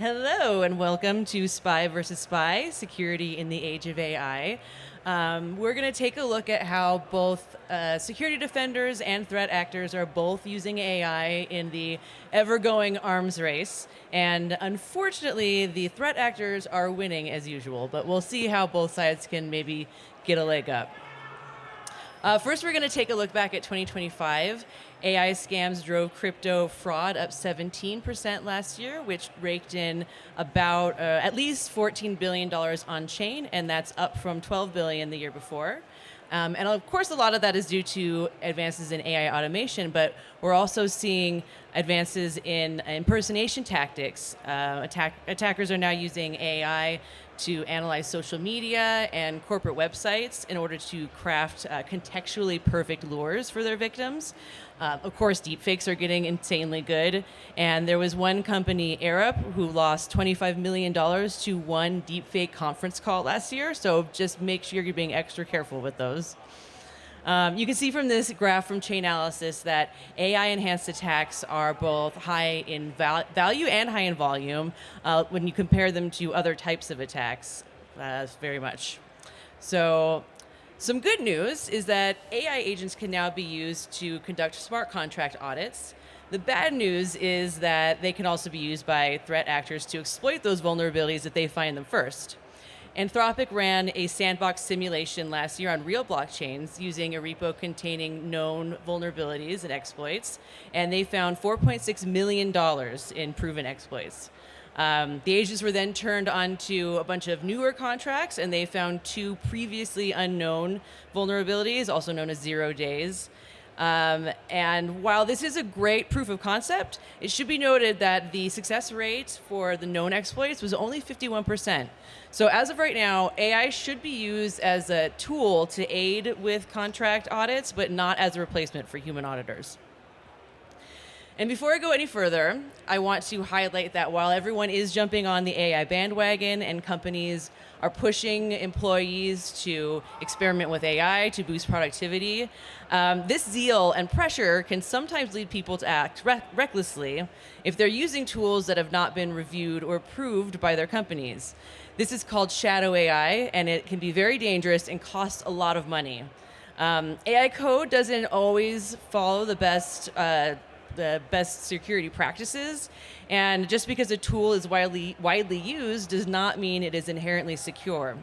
Hello and welcome to Spy versus Spy, Security in the Age of AI. We're going to take a look at how both security defenders and threat actors are both using AI in the ever-going arms race. And unfortunately, the threat actors are winning as usual, but we'll see how both sides can maybe get a leg up. First, we're going to take a look back at 2025. AI scams drove crypto fraud up 17% last year, which raked in about at least $14 billion on chain, and that's up from $12 billion the year before. And of course, a lot of that is due to advances in AI automation, but we're also seeing advances in impersonation tactics. Attackers are now using AI to analyze social media and corporate websites in order to craft contextually perfect lures for their victims. Of course, deepfakes are getting insanely good. And there was one company, Arab, who lost $25 million to one deepfake conference call last year. So just make sure you're being extra careful with those. You can see from this graph from Chainalysis that AI-enhanced attacks are both high in value and high in volume when you compare them to other types of attacks, very much. So some good news is that AI agents can now be used to conduct smart contract audits. The bad news is that they can also be used by threat actors to exploit those vulnerabilities that they find them first. Anthropic ran a sandbox simulation last year on real blockchains using a repo containing known vulnerabilities and exploits, and they found $4.6 million in proven exploits. The agents were then turned onto a bunch of newer contracts, and they found two previously unknown vulnerabilities, also known as 0 days. And while this is a great proof of concept, it should be noted that the success rate for the known exploits was only 51%. So as of right now, AI should be used as a tool to aid with contract audits, but not as a replacement for human auditors. And before I go any further, I want to highlight that while everyone is jumping on the AI bandwagon and companies are pushing employees to experiment with AI to boost productivity, this zeal and pressure can sometimes lead people to act recklessly if they're using tools that have not been reviewed or approved by their companies. This is called shadow AI, and it can be very dangerous and cost a lot of money. AI code doesn't always follow the best security practices, and just because a tool is widely used does not mean it is inherently secure.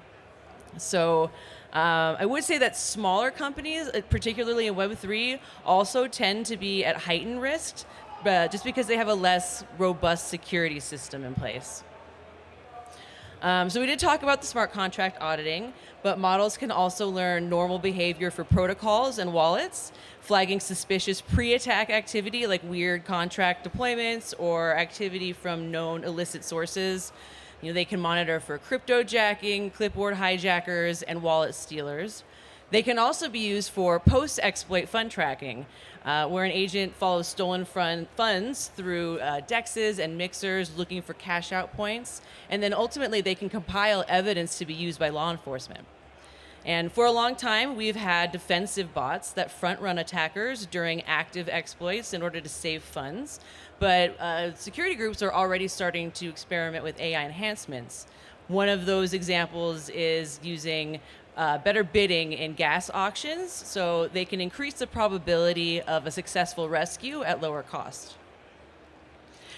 So I would say that smaller companies, particularly in Web3, also tend to be at heightened risk, just because they have a less robust security system in place. So we did talk about the smart contract auditing, but models can also learn normal behavior for protocols and wallets, flagging suspicious pre-attack activity like weird contract deployments or activity from known illicit sources. They can monitor for crypto jacking, clipboard hijackers, and wallet stealers. They can also be used for post-exploit fund tracking, where an agent follows stolen funds through dexes and mixers looking for cash-out points, and then ultimately they can compile evidence to be used by law enforcement. And for a long time, we've had defensive bots that front-run attackers during active exploits in order to save funds, but security groups are already starting to experiment with AI enhancements. One of those examples is using better bidding in gas auctions, so they can increase the probability of a successful rescue at lower cost.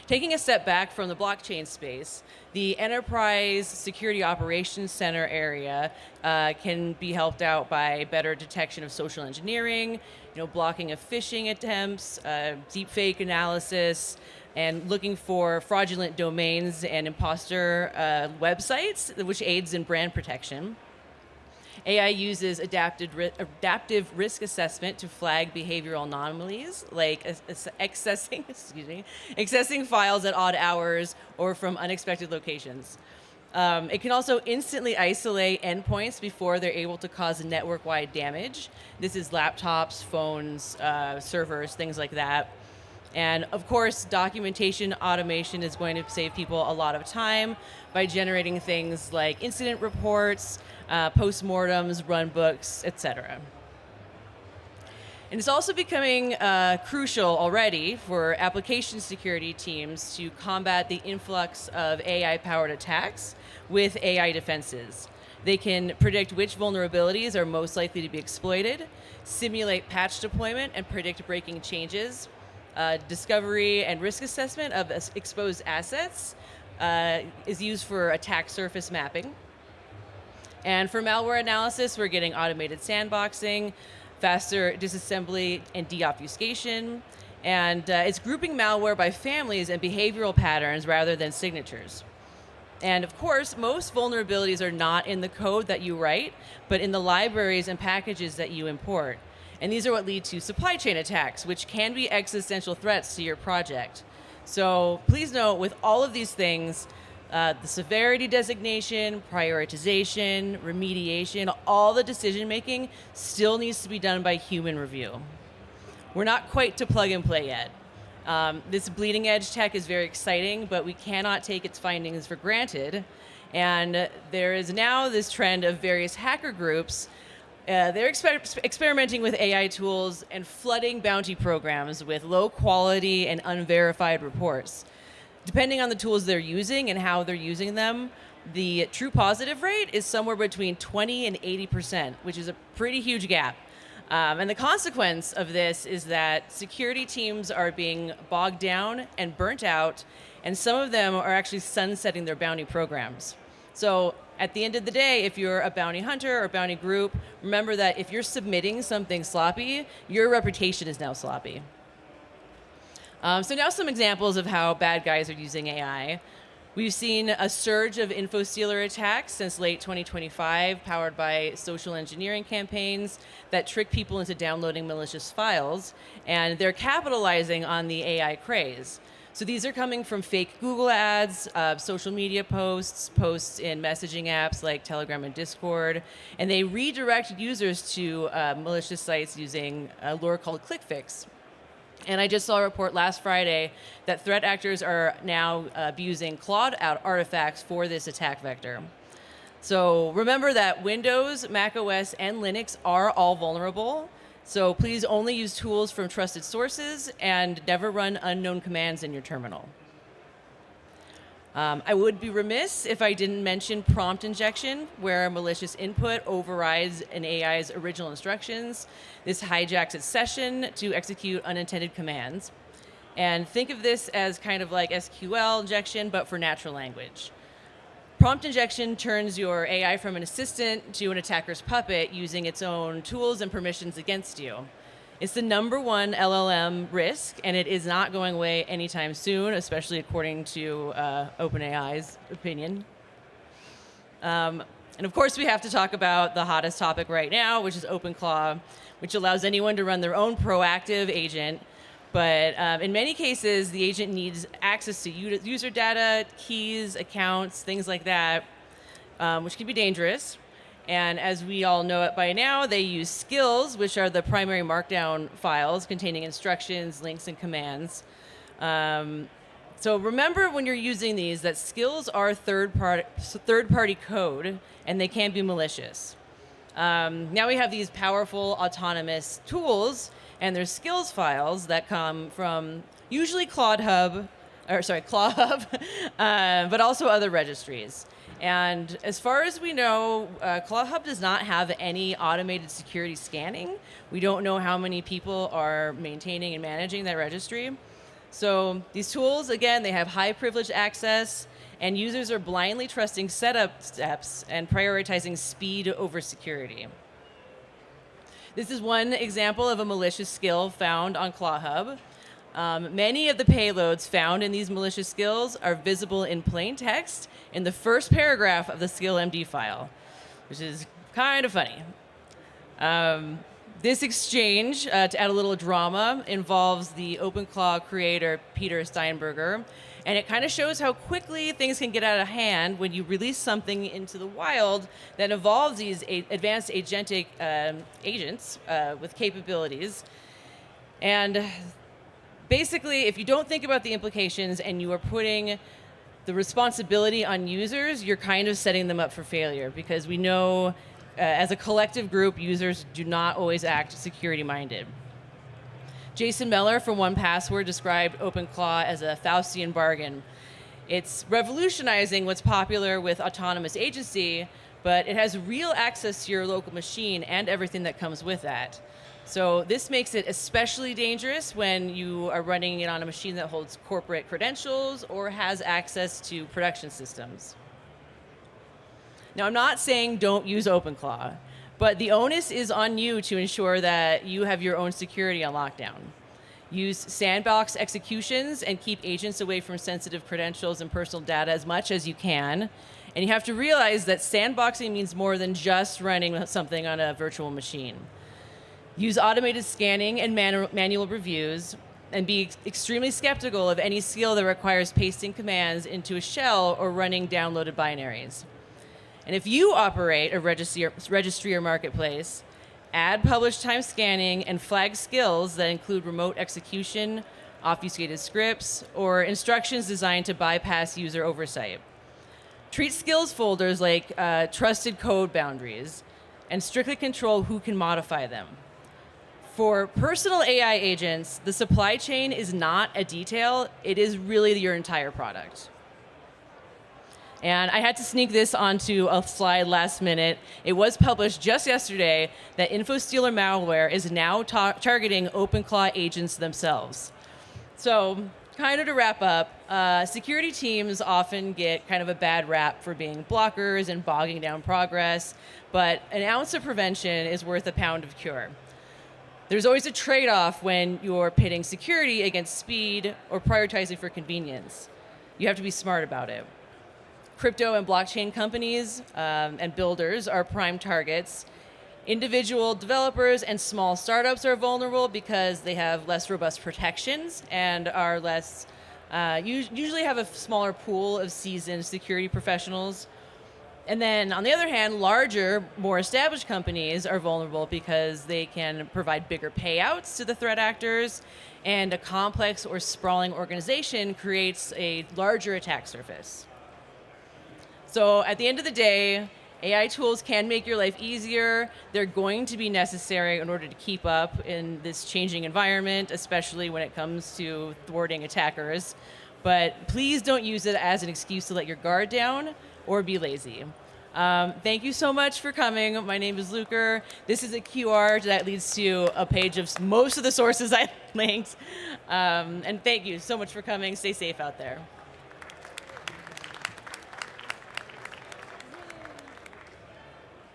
Taking a step back from the blockchain space, the Enterprise Security Operations Center area can be helped out by better detection of social engineering, blocking of phishing attempts, deepfake analysis, and looking for fraudulent domains and imposter websites, which aids in brand protection. AI uses adaptive risk assessment to flag behavioral anomalies, like accessing files at odd hours or from unexpected locations. It can also instantly isolate endpoints before they're able to cause network-wide damage. This is laptops, phones, servers, things like that. And of course, documentation automation is going to save people a lot of time by generating things like incident reports, postmortems, runbooks, etc. And it's also becoming crucial already for application security teams to combat the influx of AI-powered attacks with AI defenses. They can predict which vulnerabilities are most likely to be exploited, simulate patch deployment, and predict breaking changes. Discovery and risk assessment of exposed assets is used for attack surface mapping. And for malware analysis, we're getting automated sandboxing, faster disassembly and deobfuscation, and it's grouping malware by families and behavioral patterns rather than signatures. And of course, most vulnerabilities are not in the code that you write, but in the libraries and packages that you import. And these are what lead to supply chain attacks, which can be existential threats to your project. So please note, with all of these things, the severity designation, prioritization, remediation, all the decision making still needs to be done by human review. We're not quite to plug and play yet. This bleeding edge tech is very exciting, but we cannot take its findings for granted. And there is now this trend of various hacker groups. They're experimenting with AI tools and flooding bounty programs with low quality and unverified reports. Depending on the tools they're using and how they're using them, the true positive rate is somewhere between 20 and 80%, which is a pretty huge gap. And the consequence of this is that security teams are being bogged down and burnt out, and some of them are actually sunsetting their bounty programs. So at the end of the day, if you're a bounty hunter or bounty group, remember that if you're submitting something sloppy, your reputation is now sloppy. So now some examples of how bad guys are using AI. We've seen a surge of InfoSealer attacks since late 2025, powered by social engineering campaigns that trick people into downloading malicious files, and they're capitalizing on the AI craze. So these are coming from fake Google ads, social media posts, posts in messaging apps like Telegram and Discord, and they redirect users to malicious sites using a lure called ClickFix. And I just saw a report last Friday that threat actors are now abusing Claude artifacts for this attack vector. So remember that Windows, macOS, and Linux are all vulnerable. So please only use tools from trusted sources and never run unknown commands in your terminal. I would be remiss if I didn't mention prompt injection, where malicious input overrides an AI's original instructions. This hijacks its session to execute unintended commands. And think of this as kind of like SQL injection, but for natural language. Prompt injection turns your AI from an assistant to an attacker's puppet using its own tools and permissions against you. It's the #1 LLM risk, and it is not going away anytime soon, especially according to OpenAI's opinion. And of course, we have to talk about the hottest topic right now, which is OpenClaw, which allows anyone to run their own proactive agent. But in many cases, the agent needs access to user data, keys, accounts, things like that, which can be dangerous. And as we all know it by now, they use skills, which are the primary markdown files containing instructions, links, and commands. So remember when you're using these that skills are third-party code, and they can be malicious. Now we have these powerful autonomous tools, and there's skills files that come from usually ClawHub, but also other registries. And as far as we know, ClawHub does not have any automated security scanning. We don't know how many people are maintaining and managing that registry. So these tools, again, they have high privileged access, and users are blindly trusting setup steps and prioritizing speed over security. This is one example of a malicious skill found on ClawHub. Many of the payloads found in these malicious skills are visible in plain text in the first paragraph of the skill MD file, which is kind of funny. This exchange, to add a little drama, involves the OpenClaw creator, Peter Steinberger, and it kind of shows how quickly things can get out of hand when you release something into the wild that involves these advanced agentic agents with capabilities. And basically, if you don't think about the implications and you are putting the responsibility on users, you're kind of setting them up for failure, because we know as a collective group, users do not always act security-minded. Jason Meller from 1Password described OpenClaw as a Faustian bargain. It's revolutionizing what's popular with autonomous agency, but it has real access to your local machine and everything that comes with that. So this makes it especially dangerous when you are running it on a machine that holds corporate credentials or has access to production systems. Now, I'm not saying don't use OpenClaw, but the onus is on you to ensure that you have your own security on lockdown. Use sandbox executions and keep agents away from sensitive credentials and personal data as much as you can. And you have to realize that sandboxing means more than just running something on a virtual machine. Use automated scanning and manual reviews, and be extremely skeptical of any skill that requires pasting commands into a shell or running downloaded binaries. And if you operate a registry or marketplace, add publish time scanning and flag skills that include remote execution, obfuscated scripts, or instructions designed to bypass user oversight. Treat skills folders like trusted code boundaries and strictly control who can modify them. For personal AI agents, the supply chain is not a detail, it is really your entire product. And I had to sneak this onto a slide last minute. It was published just yesterday that InfoStealer malware is now targeting OpenClaw agents themselves. So, kind of to wrap up, security teams often get kind of a bad rap for being blockers and bogging down progress, but an ounce of prevention is worth a pound of cure. There's always a trade-off when you're pitting security against speed or prioritizing for convenience. You have to be smart about it. Crypto and blockchain companies and builders are prime targets. Individual developers and small startups are vulnerable because they have less robust protections and are less, usually have a smaller pool of seasoned security professionals. And then, on the other hand, larger, more established companies are vulnerable because they can provide bigger payouts to the threat actors, and a complex or sprawling organization creates a larger attack surface. So at the end of the day, AI tools can make your life easier. They're going to be necessary in order to keep up in this changing environment, especially when it comes to thwarting attackers. But please don't use it as an excuse to let your guard down or be lazy. Thank you so much for coming. My name is Luker. This is a QR that leads to a page of most of the sources I linked. And thank you so much for coming. Stay safe out there.